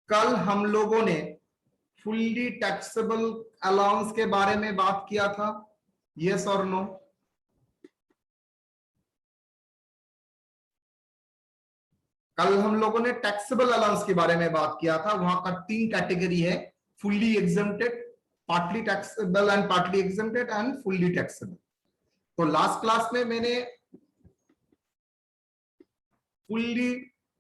कल हम लोगों ने फुल्ली टैक्सेबल अलाउंस के बारे में बात किया था, यस और नो? कल हम लोगों ने टैक्सेबल अलाउंस के बारे में बात किया था। वहां का 3 कैटेगरी है, fully exempted, partly taxable and partly exempted and fully taxable. तो लास्ट क्लास में मैंने फुल्ली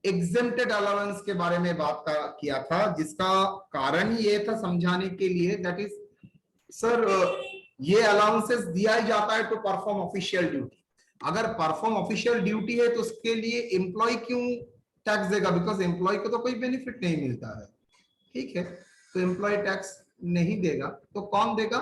एग्जम्प्टेड अलाउंस के बारे में बात किया था, जिसका कारण ये था समझाने के लिए, दैट इज सर ये अलाउंसेस दिया ही जाता है टू परफॉर्म ऑफिशियल ड्यूटी। अगर परफॉर्म ऑफिशियल ड्यूटी है तो उसके लिए एम्प्लॉय क्यों टैक्स देगा? बिकॉज एम्प्लॉय को तो कोई बेनिफिट नहीं मिलता है, ठीक है? तो एम्प्लॉय टैक्स नहीं देगा तो कौन देगा?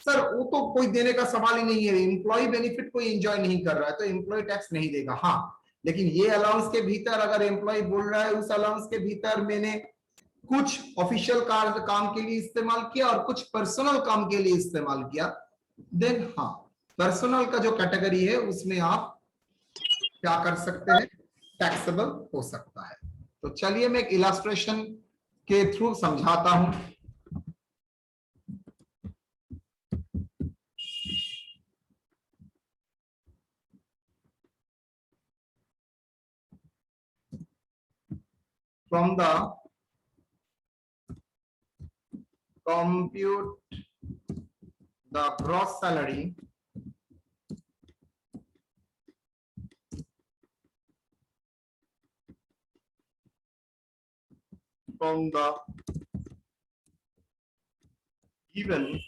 सर वो तो कोई देने का सवाल ही नहीं है, एम्प्लॉय बेनिफिट कोई एंजॉय नहीं कर रहा है तो एम्प्लॉय टैक्स नहीं देगा। हाँ, लेकिन ये अलाउंस के भीतर अगर एम्प्लॉय बोल रहा है उस अलाउंस के भीतर मैंने कुछ ऑफिशियल काम के लिए इस्तेमाल किया और कुछ पर्सनल काम के लिए इस्तेमाल किया, देन हाँ, पर्सनल का जो कैटेगरी है उसमें आप क्या कर सकते हैं? टैक्सेबल हो सकता है। तो चलिए मैं एक इलस्ट्रेशन के थ्रू समझाता हूं। From the compute the gross salary from the given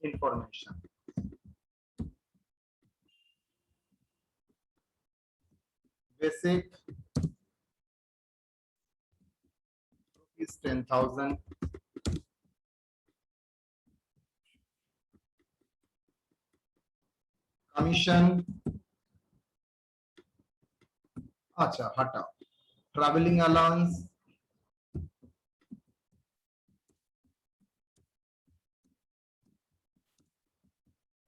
information. Basic is 10,000. Commission, अच्छा हटाओ, travelling allowance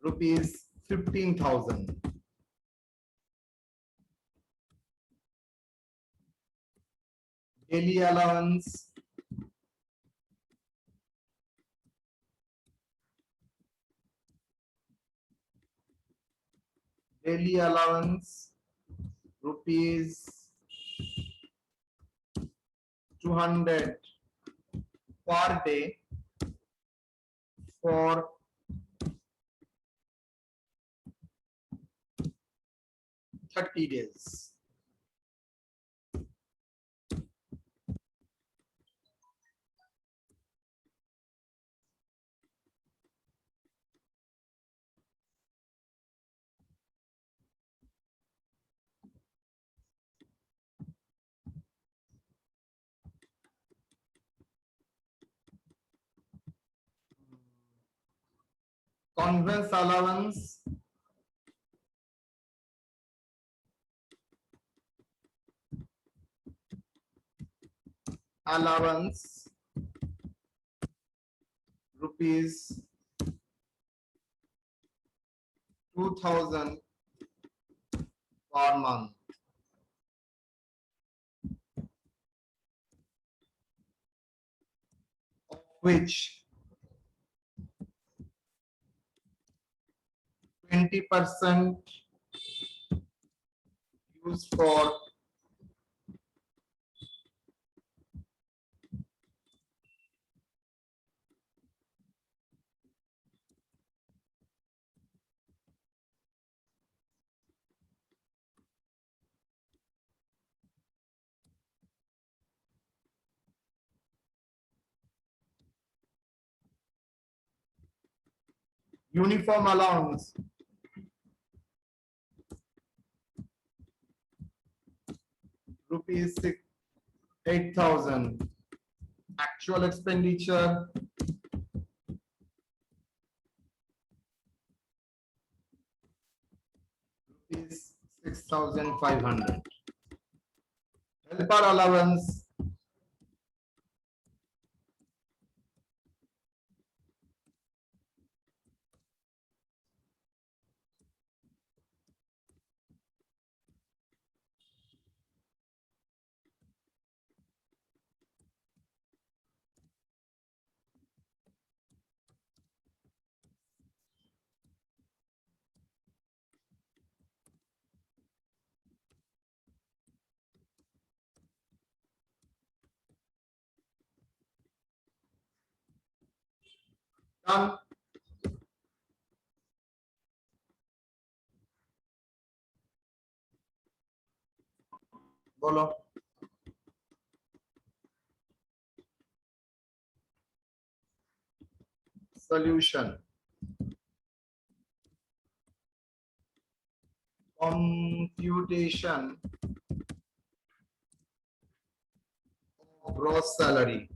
₹15,000. Daily allowance ₹200 per day for 30 days. Conveyance allowance rupees 2,000 per month. Of which 20% used for uniform allowance, rupees 8,000. Actual expenditure rupees 6,500. Helper allowance Done. बोलो। Solution. Computation of gross salary.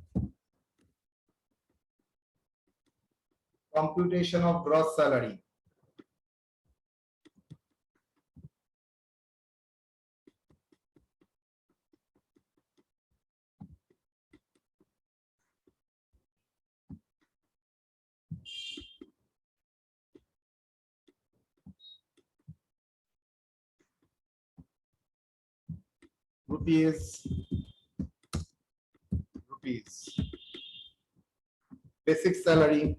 Computation of gross salary. Rupees. Basic salary.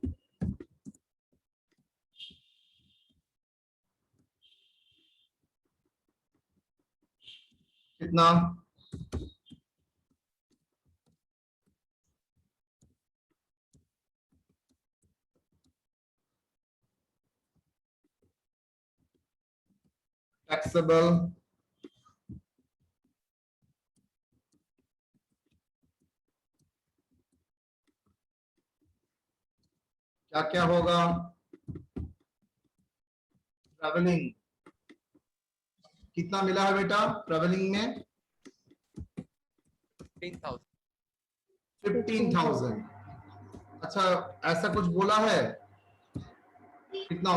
कितना? Taxable. क्या क्या होगा? Travelling कितना मिला है बेटा? Travelling में 15,000। अच्छा, ऐसा कुछ बोला है कितना?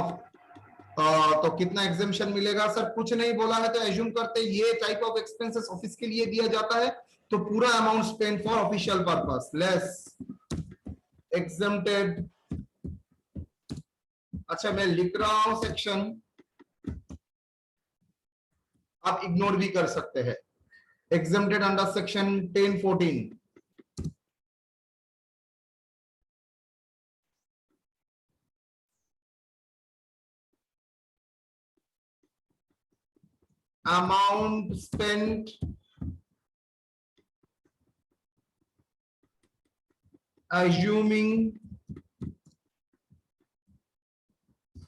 तो कितना एग्जेम्पशन मिलेगा? सर कुछ नहीं बोला है तो एज्यूम करते ये टाइप ऑफ एक्सपेंसेस ऑफिस के लिए दिया जाता है तो पूरा amount spend for official purpose less exempted. अच्छा मैं लिख रहा हूं सेक्शन, आप इग्नोर भी कर सकते हैं। Exempted under section 1014। amount spent assuming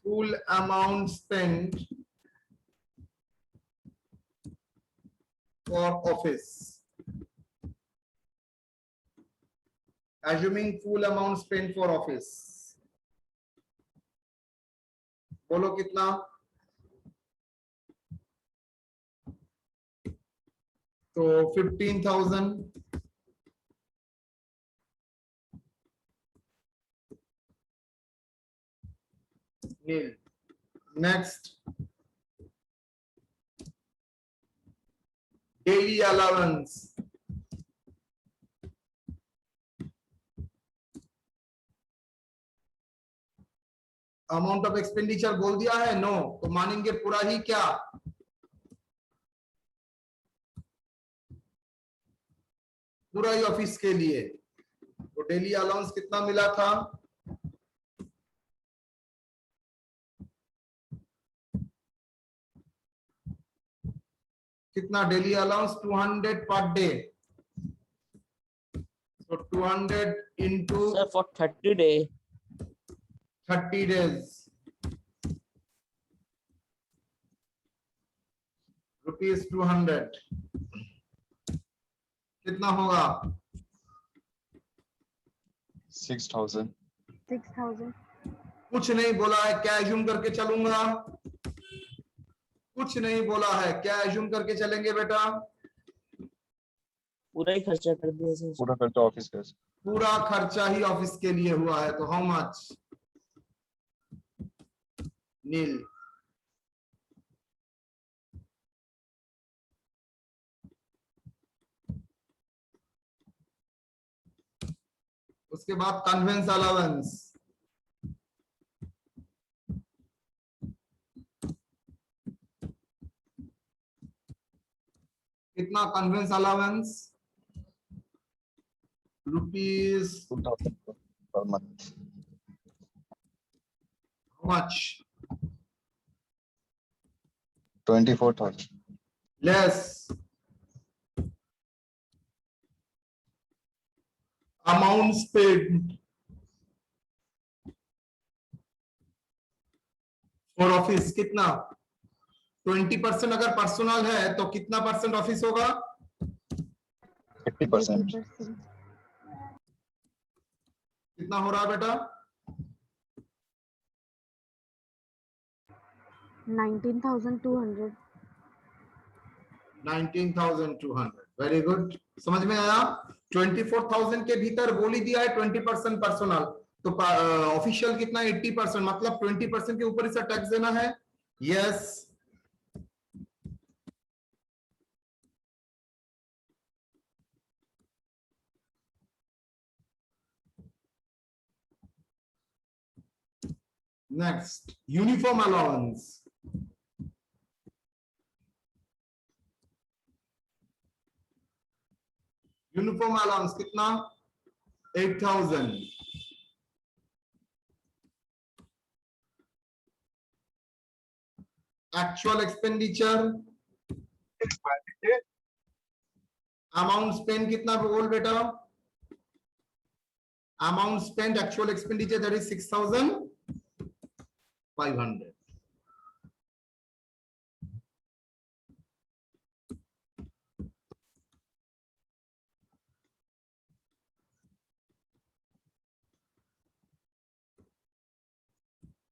full amount spent for office, assuming full amount spent for office। बोलो कितना? तो 15,000 nil. Next daily allowance, amount of expenditure बोल दिया है नो, तो मानेंगे पूरा ही क्या? पूरा ही ऑफिस के लिए। तो डेली अलाउंस कितना मिला था? कितना daily allowance? 200 per day. So 200 into Sir, for 30 days. 30 days, rupees 200 कितना होगा? 6,000। कुछ नहीं बोला है, क्या एज्यूम करके चलूंगा? कुछ नहीं बोला है, क्या एज्यूम करके चलेंगे बेटा? पूरा ही खर्चा कर दिया सर। पूरा खर्चा ऑफिस का। पूरा खर्चा ही ऑफिस के लिए हुआ है, तो हाउ मच? नील। उसके बाद कन्वेंस अलाउंस, कितना convince allowance? Rupees 2,000 per month। How much? 24,000। Less amount paid और ऑफिस कितना 20% अगर पर्सनल है तो कितना परसेंट ऑफिस होगा 80%. 80%. कितना हो रहा है बेटा 19,200. 19,200. वेरी गुड समझ में आया 24,000 के भीतर बोल ही दिया है 20% पर्सनल तो ऑफिशियल कितना 80% मतलब 20% के ऊपर इसका टैक्स देना है yes next uniform allowance uniform allowance कितना 8,000 एक्चुअल एक्सपेंडिचर अमाउंट स्पेंड कितना बोल बेटा amount spend actual expenditure that is 6,500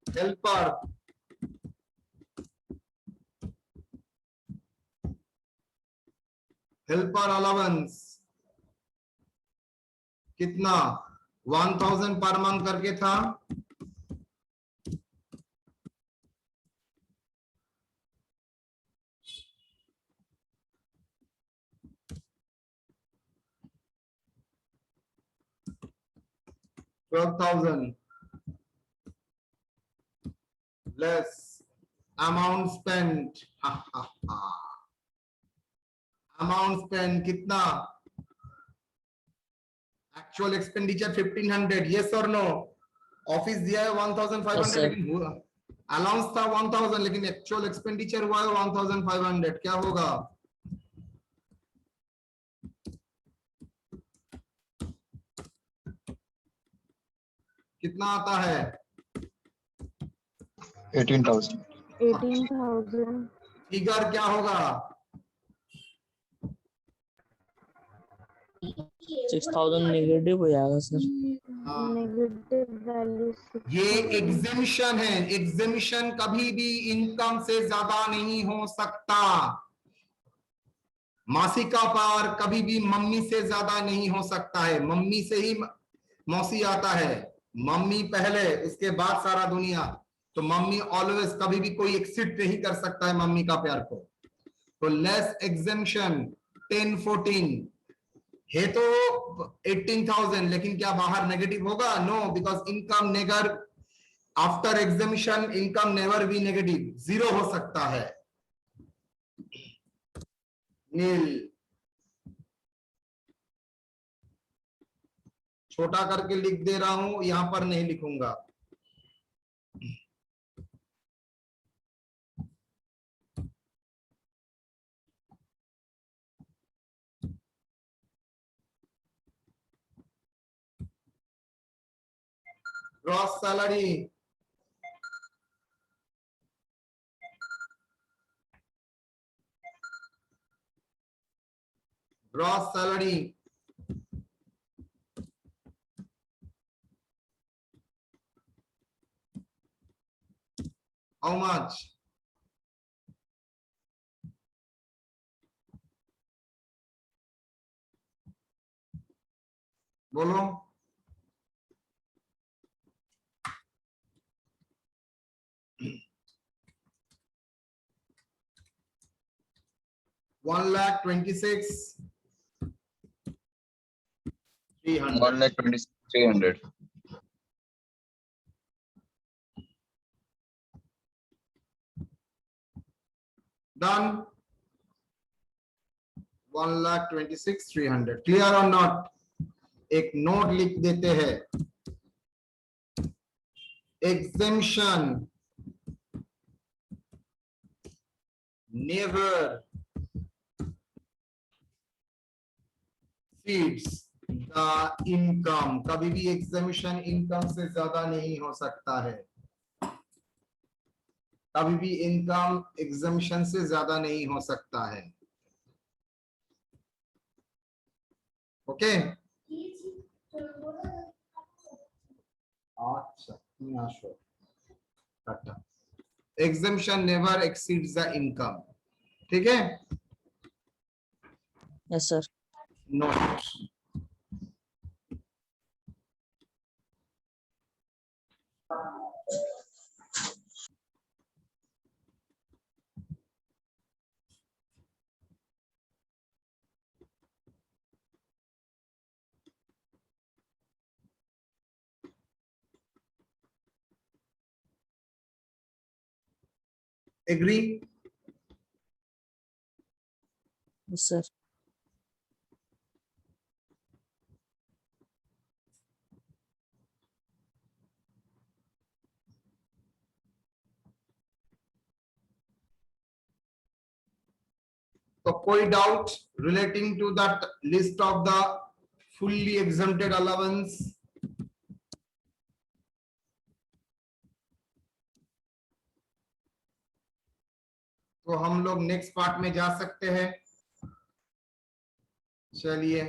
helper helper allowance कितना 1,000 पर मंथ करके था $12,000 less amount spent amount spent कितना एक्चुअल एक्सपेंडिचर 1,500 यस और नो ऑफिस दिया है 1,500 Yes, sir. लेकिन अलाउंस था 1,000 लेकिन एक्चुअल एक्सपेंडिचर हुआ है 1,500 क्या होगा कितना आता है 18,000. 18,000. फिगर क्या होगा 6,000 नेगेटिव हो जाएगा सर Negative value. ये 6,000. एग्जेम्पशन है एग्जेम्पशन कभी भी इनकम से ज्यादा नहीं हो सकता मासिका पार कभी भी मम्मी से ज्यादा नहीं हो सकता है मम्मी से ही मौसी आता है मम्मी पहले उसके बाद सारा दुनिया तो मम्मी ऑलवेज कभी भी कोई एक्सिट नहीं कर सकता है मम्मी का प्यार को तो लेस एग्जेम्पशन 10-14 है तो 18,000 लेकिन क्या बाहर नेगेटिव होगा no because income never after exemption income never be negative zero हो सकता है नील छोटा करके लिख दे रहा हूं यहां पर नहीं लिखूंगा gross salary gross salary how much बोलो $1,26,300 1,26,300. डन 1,26,300 क्लियर और नॉट एक नोट लिख देते हैं exemption never feeds the income कभी भी एग्जेम्पशन इनकम से ज्यादा नहीं हो सकता है कभी भी इनकम एग्जम्पशन से ज्यादा नहीं हो सकता है। ओके, अच्छा, exemption never exceeds the income. ठीक है, yes sir. Note. Agree? Yes sir. तो कोई doubt relating to that list of the fully exempted allowance? तो हम लोग नेक्स्ट पार्ट में जा सकते हैं। चलिए,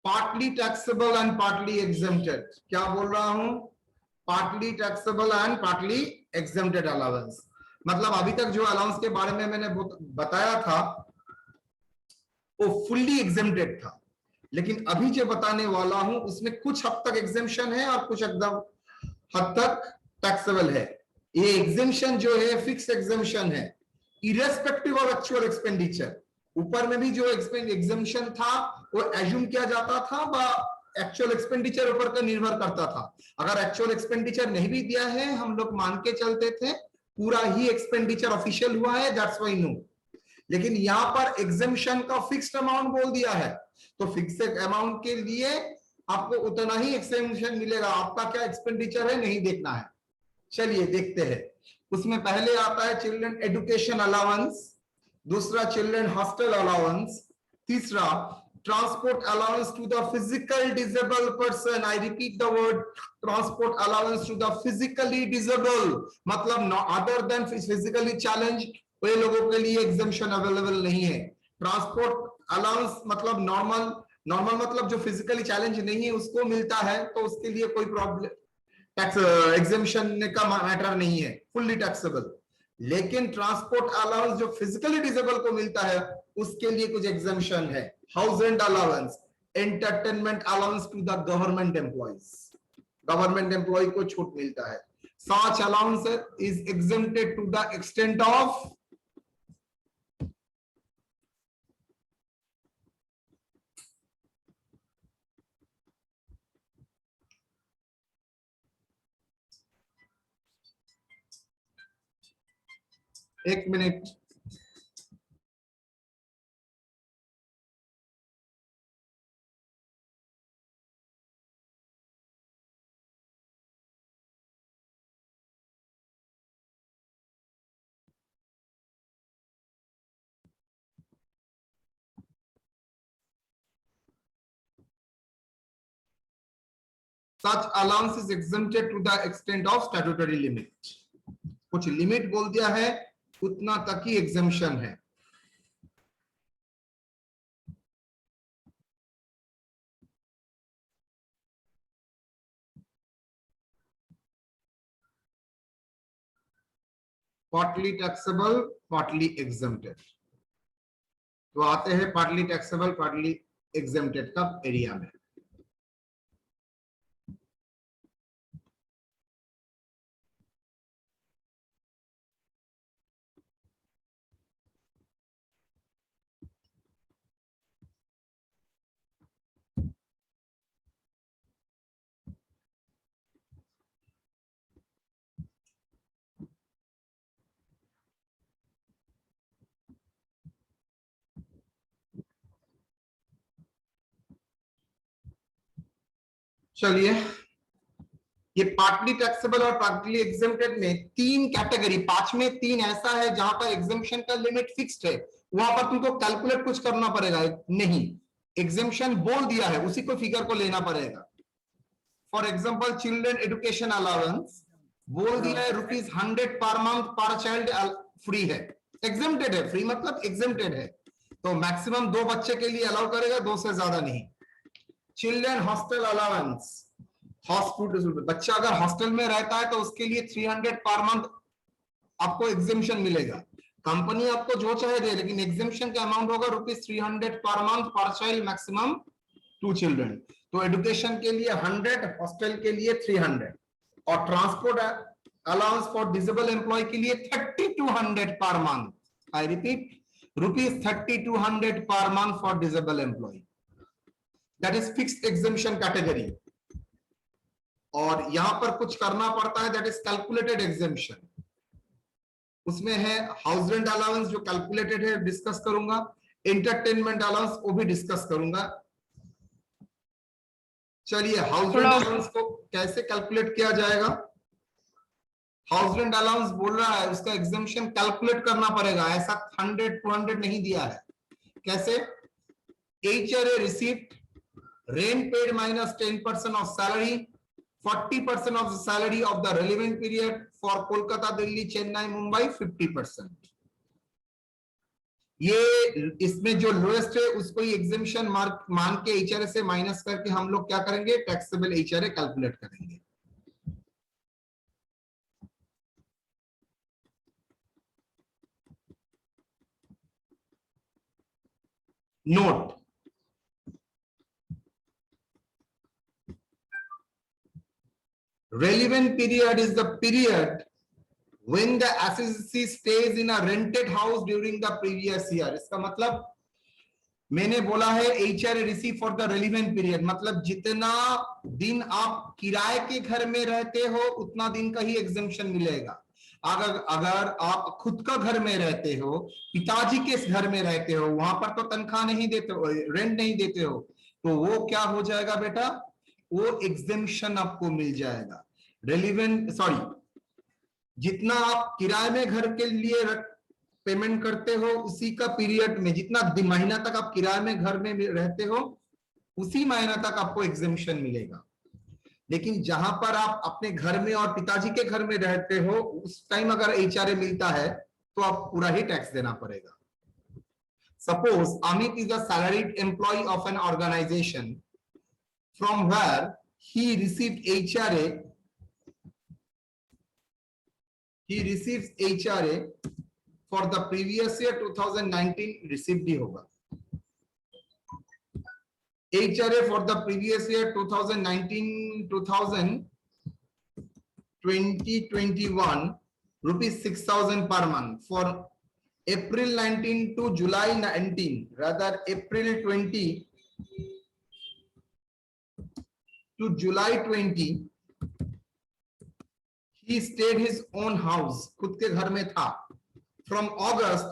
partly taxable and partly exempted. क्या बोल रहा हूं? Partly taxable and partly exempted allowance. मतलब अभी तक जो अलाउंस के बारे में मैंने बताया था वो फुल्ली एग्जम्प्टेड था, लेकिन अभी जो बताने वाला हूं उसमें कुछ हद तक एग्जम्पशन है और कुछ एकदम हद तक टैक्सेबल है। ये एग्जम्पशन जो है फिक्स एग्जम्पशन है, इरेस्पेक्टिव ऑफ एक्चुअल एक्सपेंडिचर। ऊपर में भी जो एग्जम्पशन था वो एज्यूम किया जाता था, एक्चुअल एक्सपेंडिचर ऊपर का निर्भर करता था। अगर एक्चुअल एक्सपेंडिचर नहीं भी दिया है, हम लोग मान के चलते थे पूरा ही एक्सपेंडिचर ऑफिशियल हुआ है, दैट्स व्हाई नो। लेकिन यहां पर एग्जम्पशन का फिक्स्ड अमाउंट बोल दिया है, तो फिक्स्ड अमाउंट के लिए आपको उतना ही एग्जम्पशन मिलेगा। आपका क्या एक्सपेंडिचर है नहीं देखना है। चलिए देखते हैं। उसमें पहले आता है चिल्ड्रन एजुकेशन अलाउंस, दूसरा चिल्ड्रन हॉस्टल अलाउंस, तीसरा transport allowance to the physical disable person. I repeat the word transport allowance to the physically disable, मतलब अदर देन फिजिकली चैलेंज, वे लोगों के लिए एग्जम्पशन अवेलेबल नहीं है। ट्रांसपोर्ट अलाउंस मतलब नॉर्मल मतलब जो फिजिकली चैलेंज नहीं है उसको मिलता है, तो उसके लिए कोई प्रॉब्लम टैक्स एग्जम्पशन का मैटर नहीं है, फुल्ली टैक्सेबल। लेकिन ट्रांसपोर्ट अलाउंस जो फिजिकली डिसेबल को मिलता है उसके लिए कुछ एग्जम्पशन है। House rent allowance, entertainment allowance to the government employees, government employee को छूट मिलता है। Such allowance is exempted to the extent of एक minute. Such allowance is exempted to the extent of statutory limit। कुछ limit बोल दिया है, उतना तक ही एग्जम्पशन है। Partly taxable, partly exempted. तो आते हैं पार्टली टैक्सेबल पार्टली एग्जम्प्टेड का एरिया में। चलिए, ये पार्टली टैक्सेबल और पार्टली एग्जम्प्टेड में तीन कैटेगरी, 5 में 3 ऐसा है जहां पर एग्जम्पशन का लिमिट फिक्स्ड है, वहां पर तुमको कैलकुलेट कुछ करना पड़ेगा नहीं, एग्जम्पशन बोल दिया है उसी को फिगर को लेना पड़ेगा। For example children education allowance बोल दिया है ₹100 पर मंथ पर चाइल्ड फ्री है, एग्जेम्प्टेड है, फ्री मतलब एग्जेम्प्टेड है, तो मैक्सिमम 2 बच्चे के लिए अलाउ करेगा, 2 से ज्यादा नहीं। चिल्ड्रन हॉस्टल अलाउंस, बच्चा अगर हॉस्टल में रहता है तो उसके लिए 300 पर मंथ आपको एग्जेम्पशन मिलेगा। कंपनी आपको जो चाहे दे, लेकिन एग्जेम्पशन का अमाउंट होगा ₹300 per month per child, maximum 2 children. तो एजुकेशन के लिए 100, हॉस्टल के लिए 300, और transport allowance for disable employee के लिए 3200 per month. I repeat, ₹3200 per month for disable employee, that is fixed exemption category. और यहां पर कुछ करना पड़ता है, दैट इज कैलकुलेटेड एग्जेम्पशन। उसमें है हाउस रेंट अलाउंस जो कैलकुलेटेड है, डिस्कस करूंगा, एंटरटेनमेंट अलाउंस वो भी डिस्कस करूंगा। चलिए, हाउस रेंट अलाउंस को कैसे कैलकुलेट किया जाएगा? हाउस रेंट अलाउंस बोल रहा है उसका एग्जेम्पशन कैलकुलेट करना पड़ेगा, ऐसा 100-200 नहीं दिया है। कैसे? HRA receipt, rent paid minus 10% of salary, 40% of the salary of the relevant period for Kolkata, Delhi, Chennai, Mumbai, 50%। ये इसमें जो लोएस्ट है उसको ही एग्जेम्पशन मार्क मान के HRA से माइनस करके हम लोग क्या करेंगे, टैक्सेबल HRA कैलकुलेट करेंगे। Note, relevant period is the period when the assessee stays in a rented house during the previous year। इसका मतलब मैंने बोला है HRA receive for the relevant period, मतलब जितना दिन आप किराए के घर में रहते हो उतना दिन का ही एग्जेम्पशन मिलेगा। अगर आप खुद का घर में रहते हो, पिताजी के घर में रहते हो, वहां पर तो तनख्वाह नहीं देते हो, रेंट नहीं देते हो, तो वो क्या हो जाएगा बेटा, वो एग्जेम्पशन आपको मिल जाएगा। रेलिवेंट जितना आप किराए में घर के लिए पेमेंट करते हो उसी का पीरियड में, जितना महीना तक आप किराए में घर में रहते हो उसी महीना तक आपको एग्जेम्पशन मिलेगा। लेकिन जहां पर आप अपने घर में और पिताजी के घर में रहते हो उस टाइम अगर HRA मिलता है तो आप पूरा ही टैक्स देना पड़ेगा। Suppose Amit is a salaried employee of an organisation from where he received HRA, he receives HRA for the previous year 2019, received ही होगा। HRA for the previous year 2019 2021 ₹6,000 per month for April 19 to July 19, rather April 20 to July 20 he stayed his own house, खुद के घर में था। From August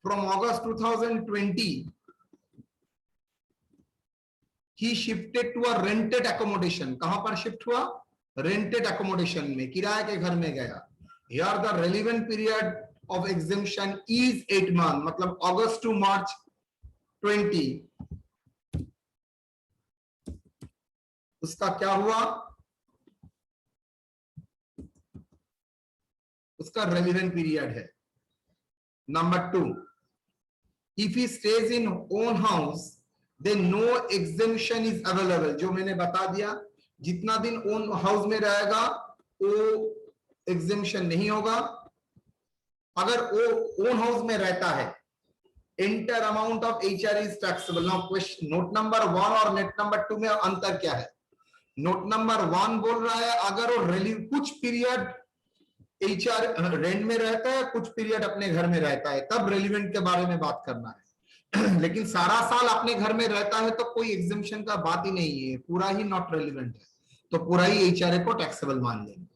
from August 2020 he shifted to a rented accommodation। कहां पर shift हुआ? Rented accommodation में, किराए के घर में गया। Here the relevant period of exemption is 8 months, मतलब अगस्त टू मार्च 20। उसका क्या हुआ? उसका रेलिवेंट पीरियड है। Number 2, if he stays in own house then no exemption is available. जो मैंने बता दिया, जितना दिन ओन हाउस में रहेगा वो एग्जेम्पशन नहीं होगा। अगर वो ओन हाउस में रहता है, enter amount of HRA is taxable. Now question, note number 1 और नोट नंबर 2 में अंतर क्या है? नोट नंबर 1 बोल रहा है अगर वो कुछ पीरियड HR रेंट में रहता है, कुछ पीरियड अपने घर में रहता है, तब रेलिवेंट के बारे में बात करना है। लेकिन सारा साल अपने घर में रहता है तो कोई एग्जेम्पशन का बात ही नहीं है, पूरा ही नॉट रेलिवेंट है, तो पूरा ही HRA को टैक्सेबल मान लेंगे।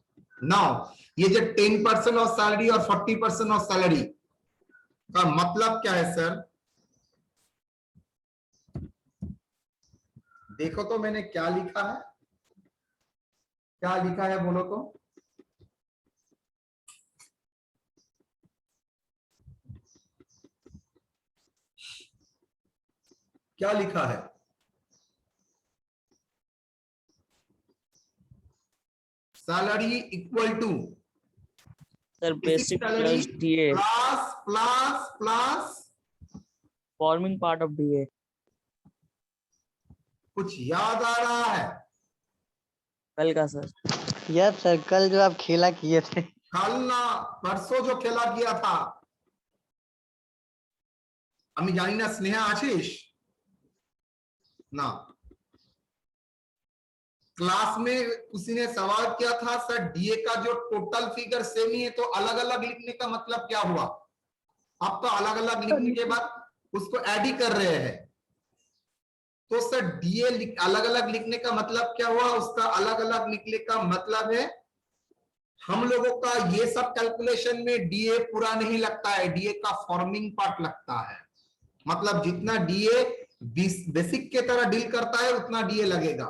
नाउ ये जो 10% ऑफ सैलरी और 40% ऑफ सैलरी का मतलब क्या है सर? देखो तो मैंने क्या लिखा है, क्या लिखा है बोलो तो। क्या लिखा है? Salary equal to sir basic salary plus DA, plus plus plus forming part of DA. कुछ याद आ रहा है? कल का सर। यस सर, कल जो आप खेला किए थे। कल ना, परसों जो खेला किया था। আমি জানি না স্নেহা আছিস ना? क्लास में किसी ने सवाल किया था सर डीए का जो टोटल फिगर सेम ही है तो अलग अलग लिखने का मतलब क्या हुआ? आप तो अलग अलग लिखने के बाद उसको ऐड ही कर रहे हैं। तो सर डीए अलग अलग लिखने का मतलब क्या हुआ? उसका अलग अलग लिखने का मतलब है हम लोगों का ये सब कैलकुलेशन में डीए पूरा नहीं लगता है, डीए का फॉर्मिंग पार्ट लगता है। मतलब जितना डीए बेसिक के तरह डील करता है उतना डीए लगेगा।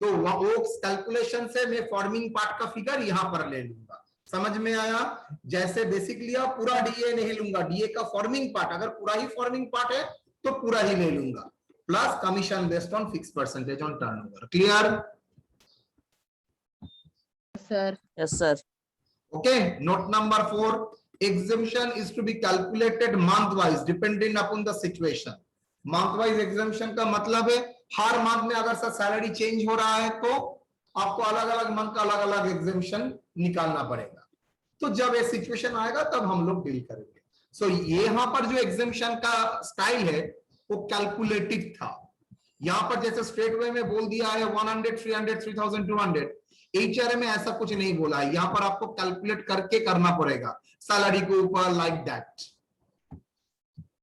तो वो कैलकुलेशन से मैं फॉर्मिंग पार्ट का फिगर यहां पर ले लूंगा। समझ में आया? जैसे बेसिक लिया पूरा डीए नहीं लूंगा, डीए का फॉर्मिंग पार्ट, अगर पूरा ही फॉर्मिंग पार्ट है तो पूरा ही ले लूंगा, plus commission based on fix percentage on turnover. Clear? Sir yes sir. Okay, note number 4, exemption is to be calculated month wise depending upon the situation. Month wise exemption का मतलब है हर month में अगर सर सैलरी चेंज हो रहा है तो आपको अलग अलग मंथ का अलग अलग एग्जेम्पशन निकालना पड़ेगा। तो जब ये सिचुएशन आएगा तब हम लोग डील करेंगे। सो यहाँ पर जो एग्जेम्पशन का स्टाइल है वो कैलकुलेटिव था। यहाँ पर जैसे स्ट्रेट वे में बोल दिया है 100, 300, 3200, एचआरए में ऐसा कुछ नहीं बोला है। यहाँ पर आपको कैलकुलेट करके करना पड़ेगा सैलरी के ऊपर, लाइक दैट।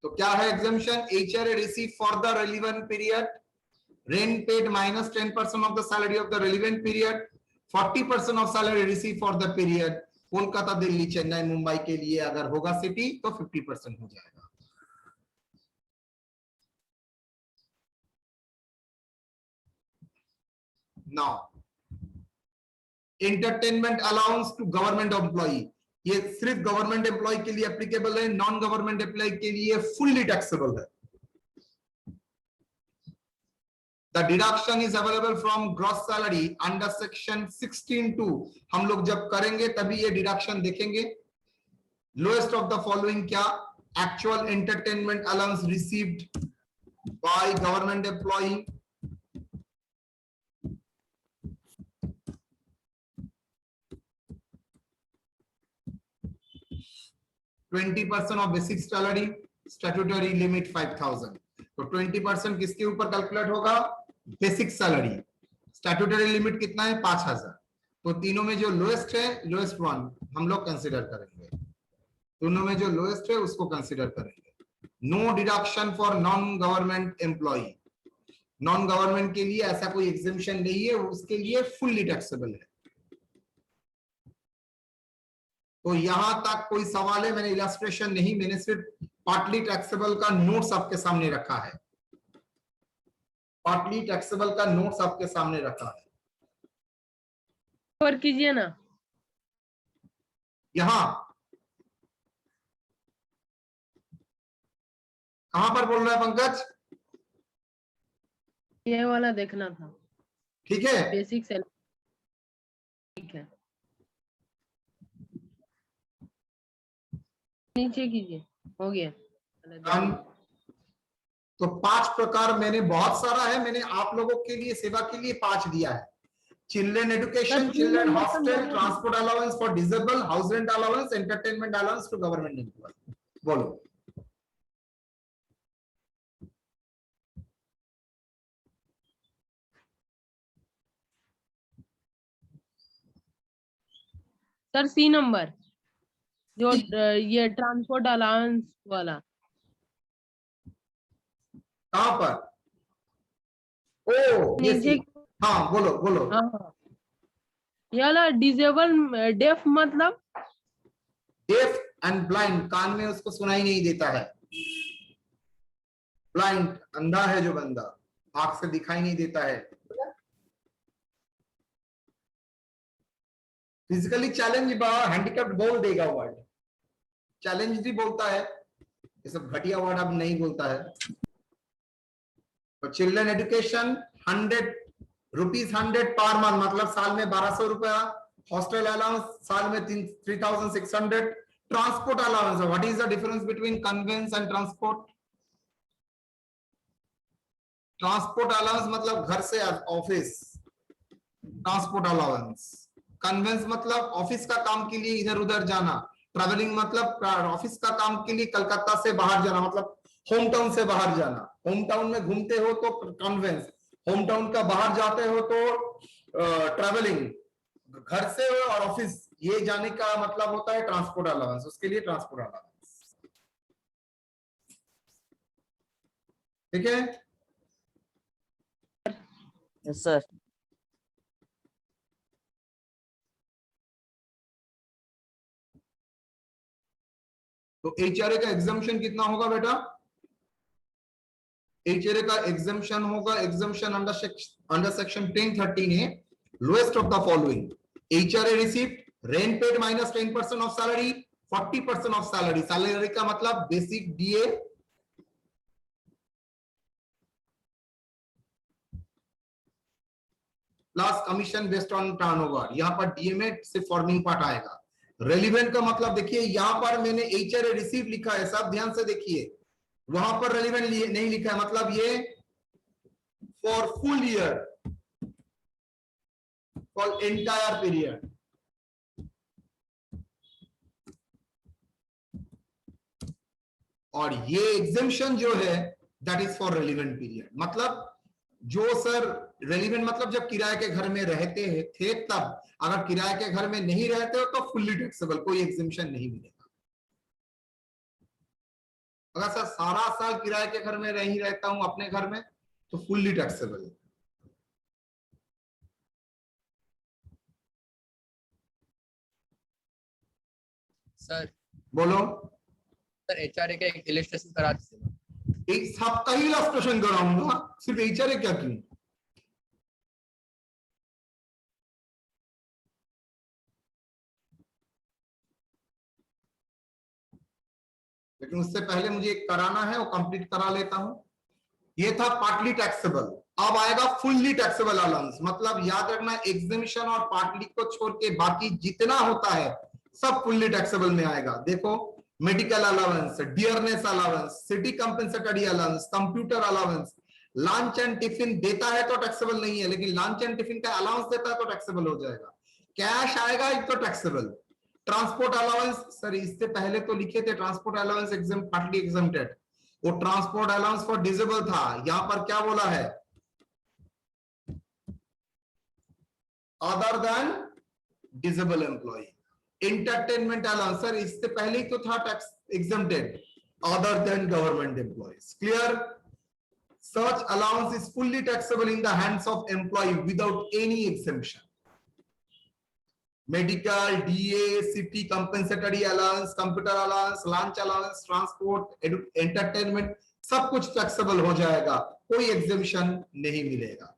तो क्या है exemption? HRA receive for the relevant period, rent paid minus 10% of the salary of the relevant period, 40% of salary receive for the period. Kolkata, Delhi, Chennai, Mumbai के लिए अगर होगा सिटी तो 50% हो जाएगा। Now entertainment allowance to government employee, ये सिर्फ गवर्नमेंट एम्प्लॉय के लिए एप्लीकेबल है, नॉन गवर्नमेंट एम्प्लॉय के लिए फुल्ली टैक्सेबल है। The deduction is available from gross salary under section 16(2). हम लोग जब करेंगे तभी ये डिडक्शन देखेंगे। लोएस्ट ऑफ द फॉलोइंग क्या? Actual entertainment allowance received by government employee, %20 of basic salary, statutory limit 5000। तो 20% किसके ऊपर कैलकुलेट होगा? Basic salary. स्टैट्यूटरी लिमिट कितना है? 5000। तो तीनों में जो लोएस्ट है, लोएस्ट वन हम लोग कंसीडर करेंगे। दोनों में जो लोएस्ट है उसको कंसीडर करेंगे। No deduction for non government employee. Non government के लिए ऐसा कोई एग्जेम्पशन नहीं है, उसके लिए फुल्ली टैक्सेबल है। तो यहां तक कोई सवाल है? मैंने इलस्ट्रेशन नहीं, मैंने सिर्फ पार्टली टैक्सेबल का नोट्स आपके सामने रखा है। पार्टली टैक्सेबल का नोट्स आपके सामने रखा है। और कीजिए ना। यहां कहां पर बोल रहा है पंकज? ये वाला देखना था, ठीक है, बेसिक सैलरी। ठीक है, नीचे कीजिए, हो गया। डन। तो 5 प्रकार, मैंने बहुत सारा है, मैंने आप लोगों के लिए सेवा के लिए 5 दिया है। Children education, children hostel, transport allowance for disable, house rent allowance, entertainment allowance to government employee. बोलो। सर सी नंबर, जो ये ट्रांसपोर्ट अलाउंस वाला। कहां पर? ओ ये नीचे। हाँ बोलो बोलो। हाँ, ये वाला डिसेबल डेफ मतलब डेफ एंड ब्लाइंड, कान में उसको सुनाई नहीं देता है। ब्लाइंड, अंधा है जो बंदा, आंख से दिखाई नहीं देता है। फिजिकली चैलेंज हैंडीकैप्ड बोल देगा वर्ड, चैलेंज भी बोलता है, ये सब घटिया वर्ड अब नहीं बोलता है। तो चिल्ड्रन एजुकेशन 100 पर मंथ, मतलब साल में 1200 रुपया। हॉस्टल अलाउंस साल में 3600। Transport allowance, what is the difference between conveyance and transport? Transport allowance मतलब घर से ऑफिस, ट्रांसपोर्ट अलाउंस। कन्वेंस मतलब ऑफिस का काम के लिए इधर उधर जाना। ट्रैवलिंग मतलब ऑफिस का काम के लिए कलकत्ता से बाहर जाना, मतलब होम टाउन से बाहर जाना। होम टाउन में घूमते हो तो कन्वेंस, होम टाउन का बाहर जाते हो तो ट्रैवलिंग। घर से और ऑफिस ये जाने का मतलब होता है ट्रांसपोर्ट अलाउंस, उसके लिए ट्रांसपोर्ट अलाउंस। ठीक है। Yes sir. तो एचआरए का एग्जाम्पशन कितना होगा बेटा? एचआरए का एग्जाम्पशन होगा, एग्जाम्पशन अंडर सेक्शन 1013 है, lowest of the following. HRA receipt rent paid minus 10% of salary, 40% of salary. Salary का मतलब basic DA plus commission based on turnover. यहां पर डीएमए से फॉर्मिंग पार्ट आएगा। रेलिवेंट का मतलब देखिए, यहां पर मैंने एचआरए रिसीव लिखा है, सब ध्यान से देखिए। वहां पर रेलिवेंट नहीं लिखा है, मतलब ये for full year, for entire period. और ये एग्जाम्पशन जो है that is for relevant period. मतलब जो सर रेलिवेंट मतलब जब किराए के घर में रहते थे तब, अगर किराए के घर में नहीं रहते हो तो फुल्ली टैक्सेबल, कोई एग्जाम्पशन नहीं मिलेगा। अगर सर सारा साल किराए के घर में नहीं रहता हूं अपने घर में तो फुल्ली टैक्सेबल है। सर बोलो। सर एचआरए का एक इलस्ट्रेशन करा दीजिए। एक सबका ही इलस्ट्रेशन कराऊंगा, सिर्फ एचआरए क्या क्यों? लेकिन उससे पहले मुझे एक कराना है, वो कंप्लीट करा लेता हूं। ये था पार्टली टैक्सेबल। अब आएगा फुल्ली टैक्सेबल अलाउंस। मतलब याद रखना, एग्जामिशन और पार्टली को छोड़ के बाकी जितना होता है सब फुल्ली टैक्सेबल में आएगा। देखो, medical allowance, dearness allowance, city compensatory allowance, computer allowance. Lunch and tiffin देता है तो टैक्सेबल नहीं है, लेकिन लंच एंड टिफिन का अलाउंस देता है तो टैक्सेबल हो जाएगा। कैश आएगा तो टैक्सेबल। ट्रांसपोर्ट अलाउंस, सर इससे पहले तो लिखे थे transport allowance exam partly exempted, वो ट्रांसपोर्ट अलाउंस फॉर डिसेबल था। यहां पर क्या बोला है? Other than disable employee. Entertainment allowance, sir इससे पहले ही तो था tax exempted, other than government employees. Clear? Such allowance is fully taxable in the hands of employee without any exemption. Medical, DA, city compensatory allowance, computer allowance, lunch allowance, transport, entertainment, सब कुछ taxable हो जाएगा, कोई exemption नहीं मिलेगा।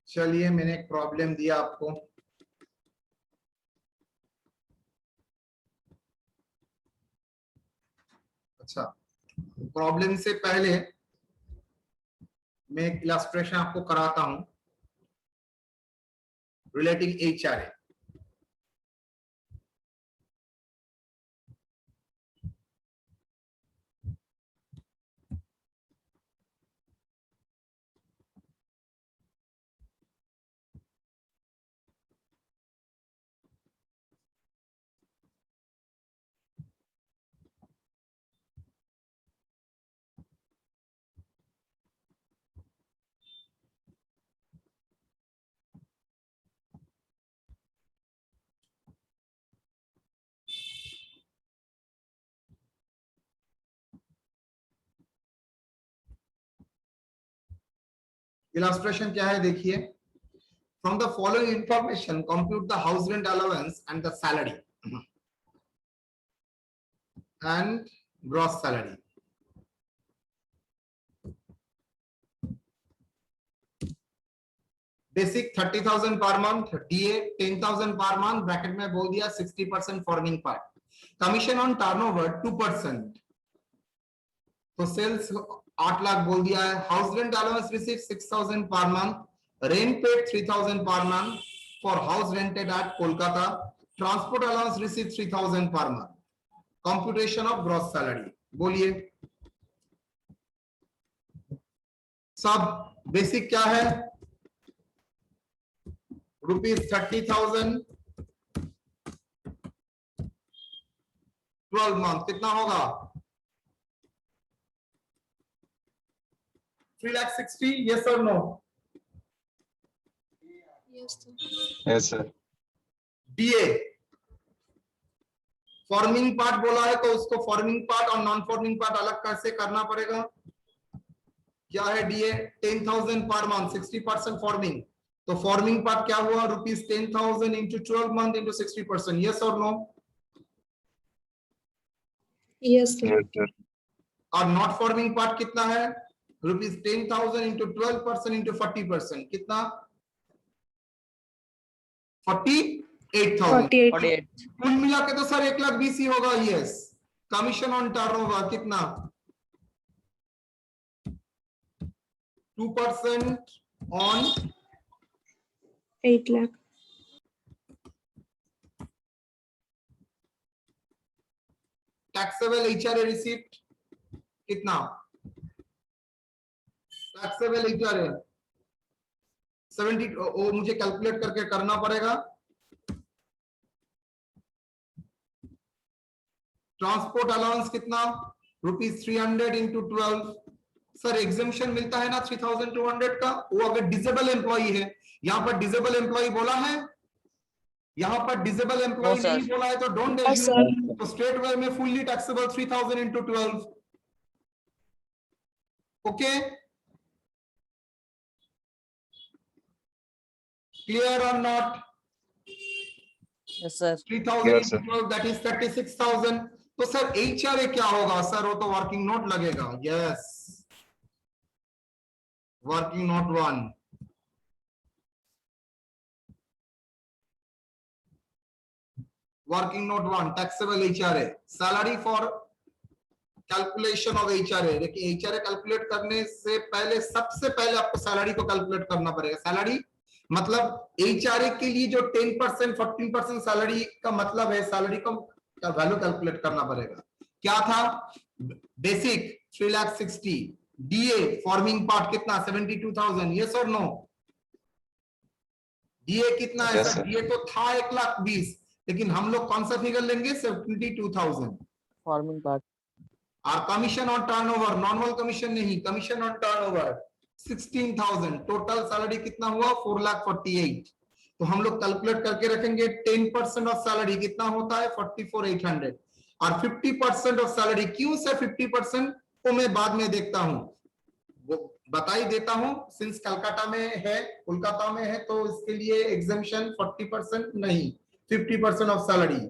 चलिए, मैंने एक प्रॉब्लम दिया आपको। अच्छा, प्रॉब्लम से पहले मैं एक इलस्ट्रेशन आपको कराता हूं रिलेटिंग एचआरए। इलस्ट्रेशन क्या है देखिए, from the following information compute the house rent allowance and the salary and gross salary. Basic 30,000 per month, DA 10,000 per month, bracket में बोल दिया 60% forming part, commission on turnover 2%, तो सेल्स 8 लाख बोल दिया है। House rent allowance receive 6,000 per month, rent paid 3,000 per month for house rented at Kolkata, transport allowance receive 3,000 per month, computation of gross salary बोलिए। सब basic क्या है, ₹30,000 12 मंथ कितना होगा, 3,60,000, yes or no? Yes, sir. DA forming part बोला है तो उसको फॉर्मिंग पार्ट और नॉन फॉर्मिंग पार्ट अलग कैसे करना पड़ेगा। क्या है डीए, 10,000 पर मंथ, 60% फॉर्मिंग, तो फॉर्मिंग पार्ट क्या हुआ, ₹10,000 इंटू 12 मंथ इंटू 60%, यस और no? Yes, sir. Yes, sir. और नॉट फॉर्मिंग पार्ट कितना है, ₹10,000 इंटू 12% इंटू 40%, कितना 48,000। 48 कुल मिला के तो सर 1,20,000 ही होगा, यस। कमीशन ऑन टर्नओवर कितना, 2% on 8 lakh. Taxable HRA receipt कितना, टैक्सेबल एचआरए 70, वो मुझे कैलकुलेट करके करना पड़ेगा। ट्रांसपोर्ट अलाउंस कितना, ₹300 इंटू 12, सर एग्जेम्पशन मिलता है ना 3,200 का, वो अगर डिसेबल एम्प्लॉई है, यहाँ पर डिसेबल एम्प्लॉई बोला है, यहाँ पर डिसेबल एम्प्लॉई No, sir. नहीं बोला है, तो डोंट Yes, sir. तो स्ट्रेट वे में fully taxable 3,000 into 12, okay clear और not? yes sir 3,000 Yes, sir. into 12, that is 36,000। तो सर एचआरए क्या होगा सर, वो तो वर्किंग नोट लगेगा, yes working note 1, working note 1 taxable HRA, salary for calculation of HRA. देखिए HRA calculate करने से पहले सबसे पहले आपको सैलरी को कैलकुलेट करना पड़ेगा। सैलरी मतलब एचआरए के लिए जो 10% 14% सैलरी का मतलब है, सैलरी का वैल्यू कैलकुलेट करना पड़ेगा। क्या था, बेसिक 3,60,000, डीए फॉर्मिंग पार्ट कितना 72,000, यस और नो? डीए कितना है Yes, सर, sir. डीए तो था 1,20,000, लेकिन हम लोग कौन सा फिगर लेंगे, 72,000। forming part और commission on turnover, normal commission नहीं, commission on turnover 16,000, total salary कितना हुआ 4,48,000। तो हम लोग कैलकुलेट करके रखेंगे 10% ऑफ सैलरी कितना होता है 44,800, और 50% ऑफ सैलरी, क्यों सर 50% को मैं बाद में देखता हूं, वो बता ही देता हूं, सिंस कलकत्ता में है, कोलकाता में है, तो इसके लिए एग्जेम्पशन 40% नहीं 50% ऑफ सैलरी,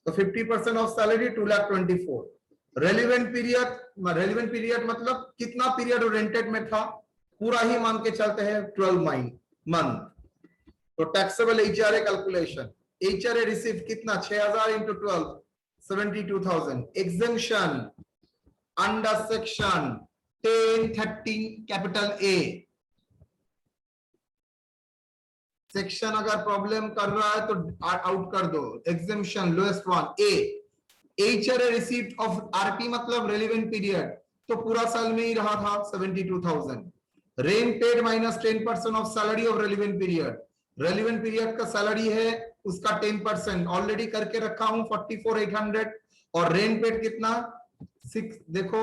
तो 50% ऑफ सैलरी 2,24,000। रेलिवेंट पीरियड मतलब कितना पीरियड रेंटेड में था, पूरा ही मान के चलते हैं 12 मंथ। तो taxable HRA calculation, HRA receive कितना 6,000 into 12 72,000, exemption under section 1030 capital A, section अगर प्रॉब्लम कर रहा है तो आउट कर दो, exemption lowest one A, HRA receipt of RP मतलब रेलिवेंट पीरियड, तो पूरा साल में ही रहा था 72,000, rent paid minus 10% of salary of relevant period, relevant period का सैलरी है उसका 10% ऑलरेडी करके रखा हूं 44,800, और रेंट पेड कितना 6, देखो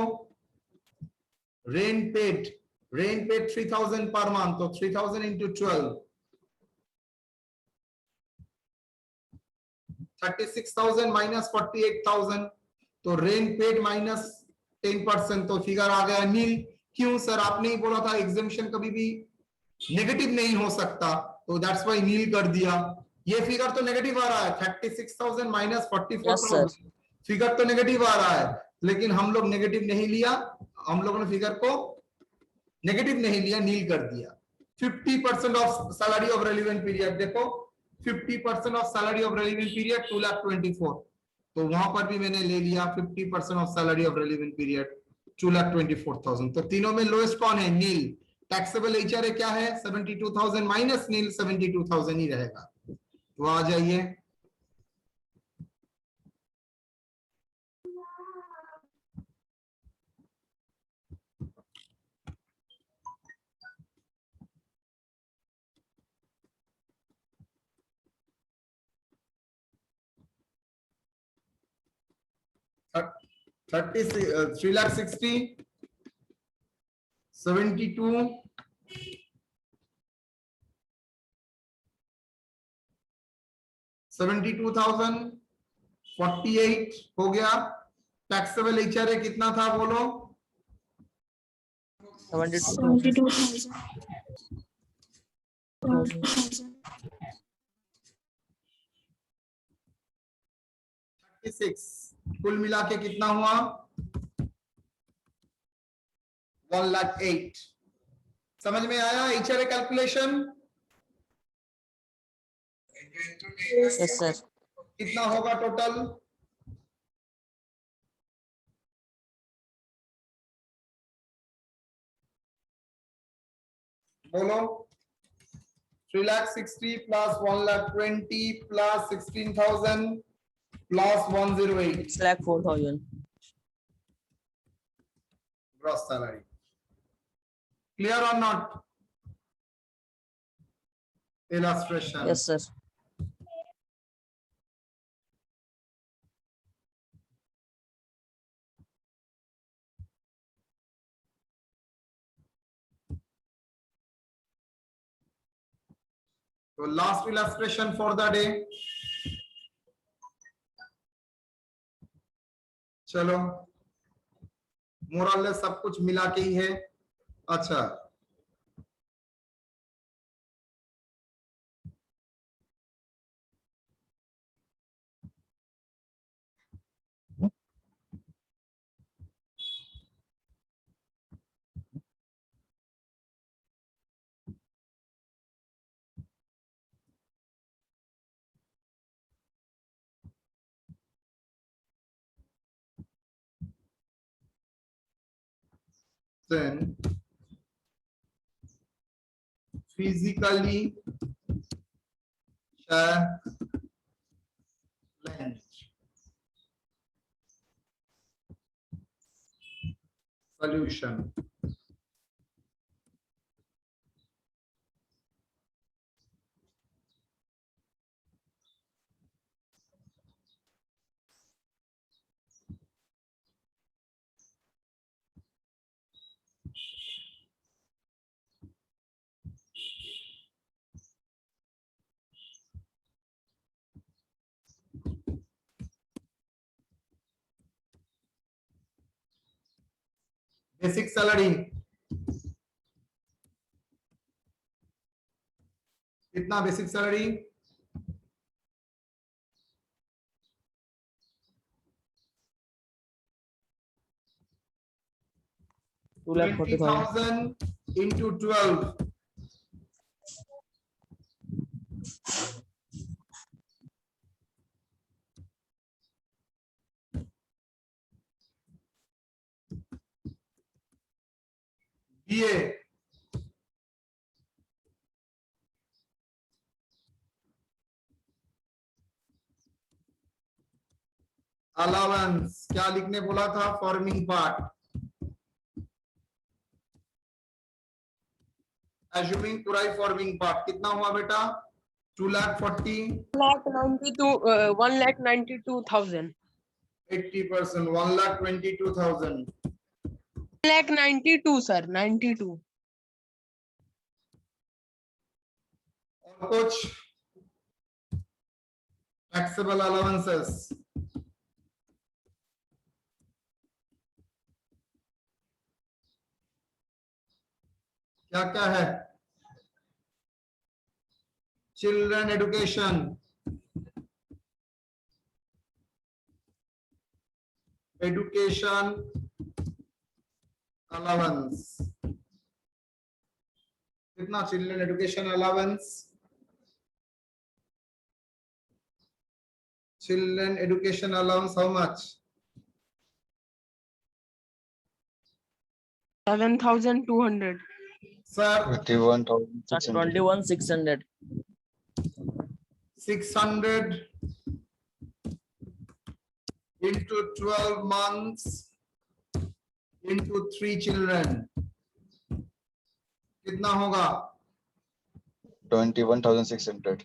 रेंट पेड 3,000 पर मंथ, तो 3,000 इंटू 12 36,000 माइनस 48,000, तो रेंट पेड माइनस 10%, तो फिगर आ गया नील। क्यों सर, आपने ही बोला था एग्जेम्पशन कभी भी नेगेटिव नहीं हो सकता, तो दैट्स व्हाई नील कर दिया। ये फिगर तो नेगेटिव आ रहा है, 36,000 माइनस 44,000 फिगर तो नेगेटिव आ रहा है, लेकिन हम लोग नेगेटिव नहीं लिया, हम लोगों ने फिगर को नेगेटिव नहीं लिया, नील कर दिया। 50% of salary of relevant period, देखो 50% of salary of relevant period 2,24,000, तो वहां पर भी मैंने ले लिया 50% of salary of relevant period 2,24,000। तो तीनों में लोएस्ट कौन है? नील। टैक्सेबल एचआरए क्या है? 72,000 माइनस नील 72,000 ही रहेगा। तो आ जाइए, $3,60,000 72 72,000 48 हो गया। टैक्सेबल एचआरए कितना था बोलो? 72,000 कुल मिला के कितना हुआ? 1,08,000। समझ में आया एचआरए कैलकुलेशन? Yes sir. कितना होगा टोटल? बोलो। 3,60,000 plus 1,20,000 plus 16,000 plus 108 6,04,000 gross salary. Clear or not? Illustration. Yes sir. So last illustration for the day. चलो, मोरल सब कुछ मिला के ही है। अच्छा, then physically challenged solution. Basic salary कितना? Basic salary 20,000 into 12. BA allowance क्या लिखने बोला था? Forming part. एज्यूमिंग पूरा ही फॉर्मिंग पार्ट कितना हुआ बेटा? 2,40,000 1,92,000 80%, 1,22,000 1,92 सर 92 और कुछ टैक्सेबल अलाउंसेस क्या क्या है? चिल्ड्रन एजुकेशन, एजुकेशन अलाउंस कितना? Children education allowance, children education allowance how much? 7,200. Sir, 21,600. 21,600. 600 into 12 months into 3 children कितना होगा? 21,600.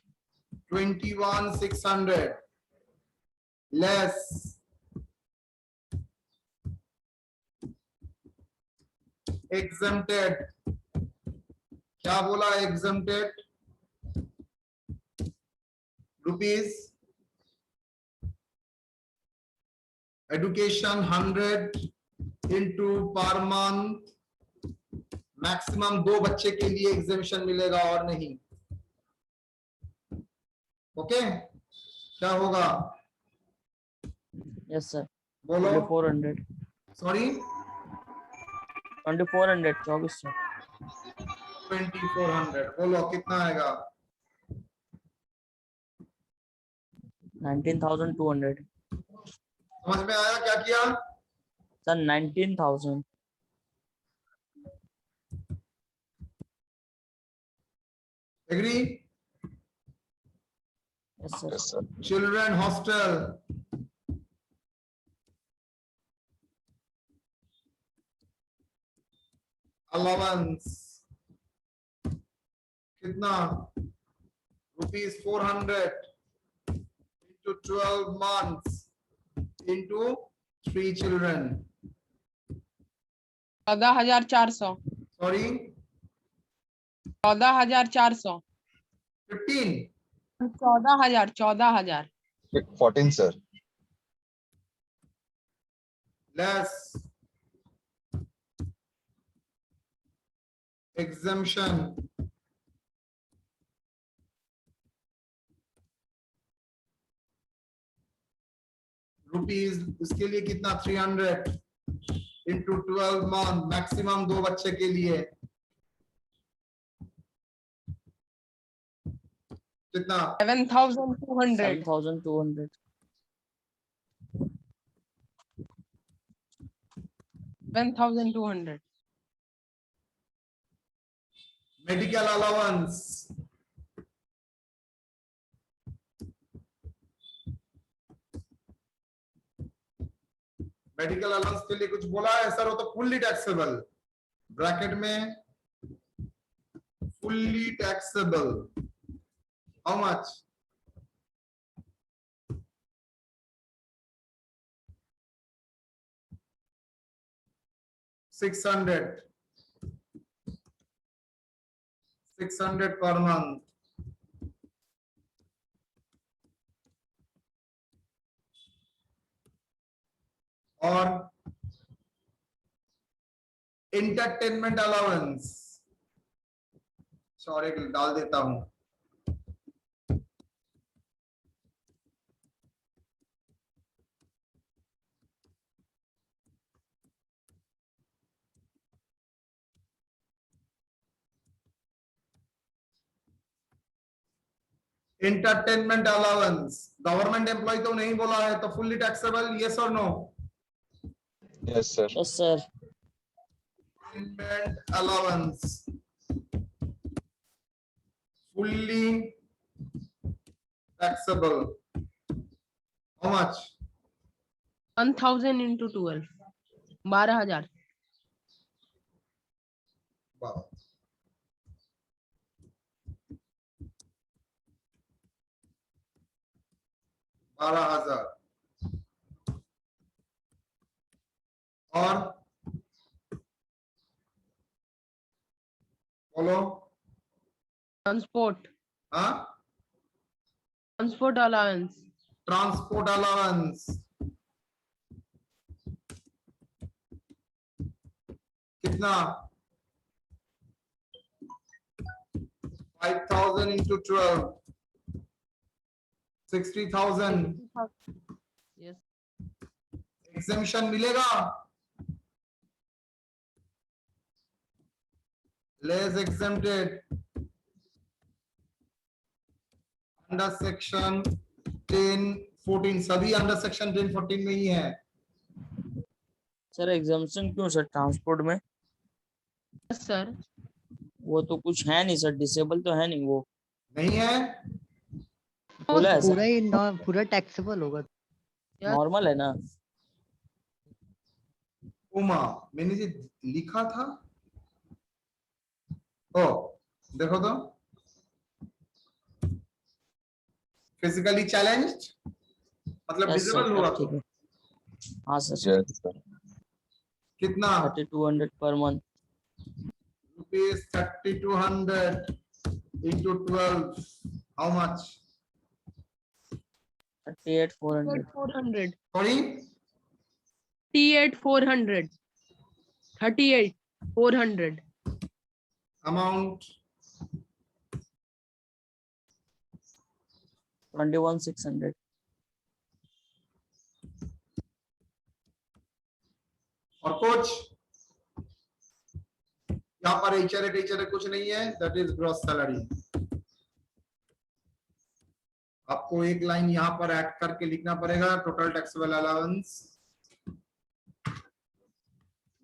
21,600 less exempted. क्या बोला? exempted rupees, education 100 into per month, maximum 2 बच्चे के लिए एग्जेम्पशन मिलेगा और नहीं। ओके, क्या होगा? Yes, sir. बोलो। 2,400. सॉरी, 2,400. 2400. 2400 बोलो कितना आएगा? 19,200. समझ में आया क्या किया? Sir, 19,000. Agree? Yes, sir. Yes, sir. Children hostel, allowance कितना? ₹400 into 12 months into 3 children. 14,400. Sorry, 14,400. 15 14,000. 14, sir. less exemption rupees, उसके लिए कितना? 300 into 12 month, मैक्सिमम 2 बच्चे के लिए कितना? 7,200. 7,200. 7,200. मेडिकल अलाउंस, मेडिकल अलाउंस के लिए कुछ बोला है सर? वो तो फुल्ली टैक्सेबल, ब्रैकेट में fully taxable, how much? 600 per month. और एंटरटेनमेंट अलाउंस, सॉरी डाल देता हूं, एंटरटेनमेंट अलाउंस गवर्नमेंट एम्प्लॉय तो नहीं बोला है, तो फुल्ली टैक्सेबल, यस और no? Yes, sir. Yes, sir. Entertainment allowance fully taxable, how much? 1,000 into 12. 12,000. Wow. $12,000 और बोलो। Transport. हाँ, Transport allowance. ट्रांसपोर्ट अलाउंस कितना? 5,000 into 12 60,000 Yes. एग्जेम्पशन मिलेगा, लेस एग्जेम्प्टेड अंडर सेक्शन 10-14, सभी अंडर सेक्शन 10-14 में ही है। सर एग्जाम्पशन क्यों सर ट्रांसपोर्ट में? Yes, sir. वो तो कुछ है नहीं सर, डिसेबल तो है नहीं वो, नहीं है, बोला है पूरा सर, ही पूरा टैक्सेबल होगा। नॉर्मल है ना। उमा मैंने जो लिखा था, ओ देखो तो, फिजिकली चैलेंज्ड मतलब यस डिसेबल सर, हुआ तब तो ठीक है। हाँ सर, Yes, sir. कितना 3200 per month, rupees 3200 into 12, how much? 38,400। 400. Sorry, 38,400. 38,400. amount 21,600। और कुछ यहाँ पर एचआरए कुछ नहीं है, दैट इज ग्रॉस सैलरी। आपको एक लाइन यहाँ पर ऐड करके लिखना पड़ेगा, total taxable allowance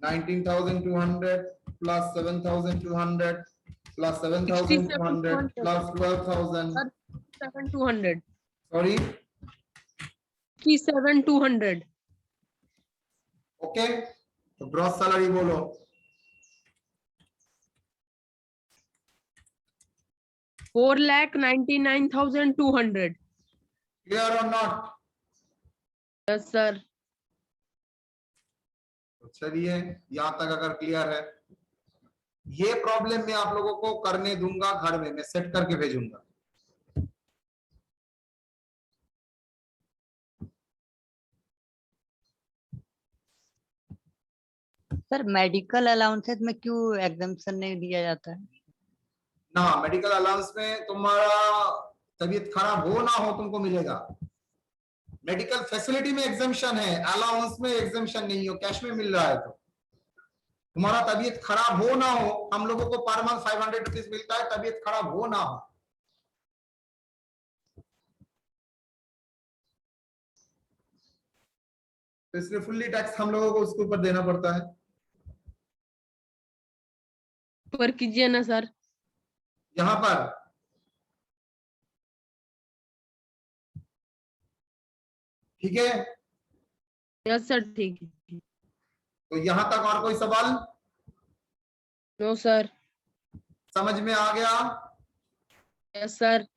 19,200 plus 7,200 plus 7,200 plus 12,000, 7,200. Sorry 7,200. Okay, तो ग्रॉस सैलरी बोलो, Four lakh 99,200. क्लियर और नॉट? Yes, sir. तो चलिए यहां तक अगर क्लियर है, ये प्रॉब्लम मैं आप लोगों को करने दूंगा घर में, मैं सेट करके भेजूंगा। सर मेडिकल अलाउंसेस में क्यों एग्जाम्पशन नहीं दिया जाता है? ना, मेडिकल अलाउंस में तुम्हारा तबीयत खराब हो ना हो तुमको मिलेगा। मेडिकल फैसिलिटी में एग्जाम्पशन है, अलाउंस में एग्जाम्पशन नहीं हो, कैश में मिल रहा है। तो तुम्हारा तबीयत खराब हो ना हो, हम लोगों को पर मंथ 500 रुपीज मिलता है, तबीयत खराब हो ना हो। तो इसलिए फुल्ली टैक्स हम लोगों को उसके ऊपर देना पड़ता है। पर कीजिए ना सर। यहां पर ठीक है, यस सर, ठीक है। तो यहां तक और कोई सवाल? No sir. समझ में आ गया? Yes sir.